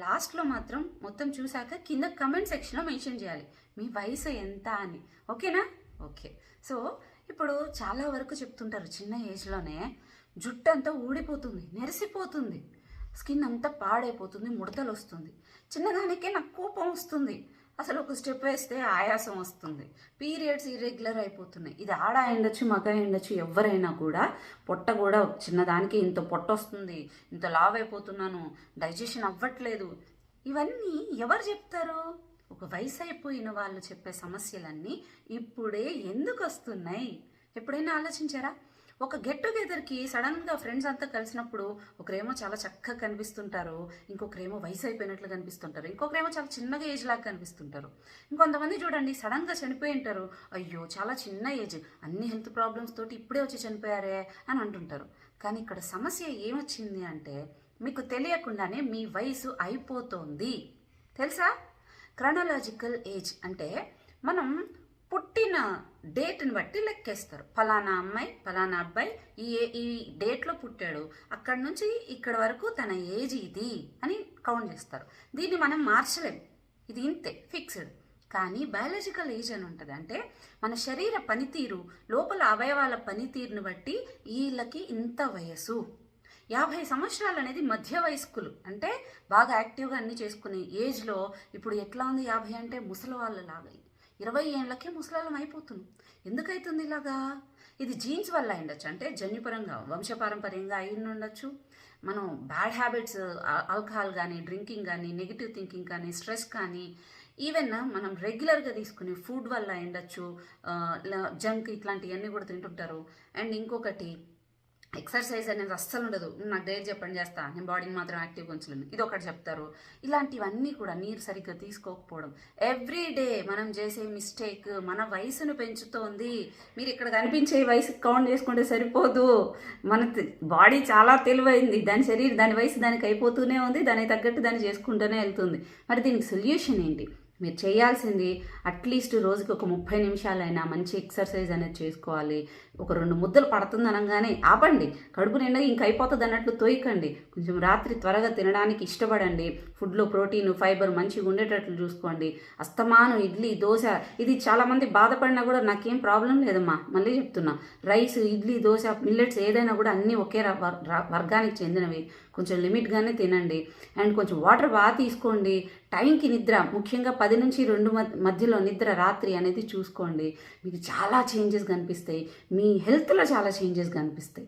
లాస్ట్లో మాత్రం మొత్తం చూశాక కింద కమెంట్ సెక్షన్లో మెన్షన్ చేయాలి మీ వయసు ఎంత అని. ఓకేనా? ఓకే. సో ఇప్పుడు చాలా వరకు చెప్తుంటారు చిన్న ఏజ్లోనే జుట్టు అంతా ఊడిపోతుంది, నెరిసిపోతుంది, స్కిన్ అంతా పాడైపోతుంది, ముడతలు వస్తుంది. చిన్నదానికే నాకు కోపం వస్తుంది, అసలు ఒక స్టెప్ వేస్తే ఆయాసం వస్తుంది, పీరియడ్స్ ఇర్రెగ్యులర్ అయిపోతున్నాయి. ఇది ఆడ అయిండొచ్చు, మగ అయిండొచ్చు, ఎవరైనా కూడా పొట్ట కూడా చిన్నదానికి ఇంత పొట్ట వస్తుంది, ఇంత లావ్ అయిపోతున్నాను, డైజెషన్ అవ్వట్లేదు. ఇవన్నీ ఎవరు చెప్తారు? ఒక వయసు అయిపోయిన వాళ్ళు చెప్పే సమస్యలన్నీ ఇప్పుడే ఎందుకు వస్తున్నాయి? ఎప్పుడైనా ఆలోచించారా? ఒక గెట్ టుగెదర్కి సడన్గా ఫ్రెండ్స్ అంతా కలిసినప్పుడు ఒకరేమో చాలా చక్కగా కనిపిస్తుంటారు, ఇంకొకరేమో వయసు అయిపోయినట్లు కనిపిస్తుంటారు, ఇంకొకరేమో చాలా చిన్నగా ఏజ్ లాగా కనిపిస్తుంటారు. ఇంకొంతమంది చూడండి సడన్గా చనిపోయి ఉంటారు, అయ్యో చాలా చిన్న ఏజ్, అన్ని హెల్త్ ప్రాబ్లమ్స్ తోటి ఇప్పుడే వచ్చి చనిపోయారే అని అంటుంటారు. కానీ ఇక్కడ సమస్య ఏమొచ్చింది అంటే మీకు తెలియకుండానే మీ వయసు అయిపోతోంది. తెలుసా? క్రొనాలజికల్ ఏజ్ అంటే మనం పుట్టిన డేట్ని బట్టి లెక్కేస్తారు. ఫలానా అమ్మాయి ఫలానా అబ్బాయి ఈ డేట్లో పుట్టాడు, అక్కడి నుంచి ఇక్కడ వరకు తన ఏజ్ ఇది అని కౌంట్ చేస్తారు. దీన్ని మనం మార్చలేం, ఇది ఇంతే ఫిక్స్డ్. కానీ బయాలజికల్ ఏజ్ అని ఉంటుంది, అంటే మన శరీర పనితీరు, లోపల అవయవాల పనితీరుని బట్టి వీళ్ళకి ఇంత వయసు. 50 సంవత్సరాలు అనేది మధ్య వయస్కులు, అంటే బాగా యాక్టివ్గా అన్నీ చేసుకునే ఏజ్లో. ఇప్పుడు ఎట్లా ఉంది 50 అంటే ముసలి వాళ్ళలాగా 20 ఏళ్ళకే ముసలాలం అయిపోతుంది. ఎందుకైతుంది ఇలాగా? ఇది జీన్స్ వల్ల అయిండొచ్చు, అంటే జన్యుపరంగా వంశపారంపర్యంగా అయి ఉండొచ్చు. మనం బ్యాడ్ హ్యాబిట్స్, ఆల్కహాల్ కానీ, డ్రింకింగ్ కానీ, నెగిటివ్ థింకింగ్ కానీ, స్ట్రెస్ కానీ, ఈవెన్ మనం రెగ్యులర్గా తీసుకునే ఫుడ్ వల్ల అయిండొచ్చు. జంక్ ఇట్లాంటివన్నీ కూడా తింటుంటారు. అండ్ ఇంకొకటి ఎక్సర్సైజ్ అనేది అస్సలు ఉండదు, నాకు డైట్ చెప్పండి చేస్తా, నేను బాడీని మాత్రం యాక్టివ్గా ఉంచలేను, ఇది ఒకటి చెప్తారు. ఇలాంటివన్నీ కూడా నీరు సరిగ్గా తీసుకోకపోవడం, ఎవ్రీడే మనం చేసే మిస్టేక్ మన వయసును పెంచుతోంది. మీరు ఇక్కడ కనిపించే వయసు కౌంట్ చేసుకుంటే సరిపోదు. మన బాడీ చాలా తెలివైంది, దాని వయసు దానికి అయిపోతూనే ఉంది, దానికి తగ్గట్టు దాన్ని చేసుకుంటూనే వెళ్తుంది. మరి దీనికి సొల్యూషన్ ఏంటి? మీరు చేయాల్సింది అట్లీస్ట్ రోజుకి ఒక 30 నిమిషాలైనా మంచి ఎక్సర్సైజ్ అనేది చేసుకోవాలి. ఒక 2 ముద్దలు పడుతుంది అనగానే ఆపండి, కడుపు నిండా ఇంక అయిపోతుంది అన్నట్లు తోయకండి. కొంచెం రాత్రి త్వరగా తినడానికి ఇష్టపడండి. ఫుడ్లో ప్రోటీన్, ఫైబర్ మంచిగా ఉండేటట్లు చూసుకోండి. అస్తమానం ఇడ్లీ, దోశ, ఇది చాలామంది బాధపడినా కూడా నాకేం ప్రాబ్లం లేదమ్మా, మళ్ళీ చెప్తున్నా, రైస్, ఇడ్లీ, దోశ, మిల్లెట్స్ ఏదైనా కూడా అన్నీ ఒకే వర్గానికి చెందినవి. కొంచెం లిమిట్గానే తినండి. అండ్ కొంచెం వాటర్ బాగా తీసుకోండి. టైంకి నిద్ర, ముఖ్యంగా 10 నుంచి 2 మధ్యలో నిద్ర రాత్రి అనేది చూసుకోండి. మీకు చాలా చేంజెస్ కనిపిస్తాయి, మీ హెల్త్లో చాలా చేంజెస్ కనిపిస్తాయి.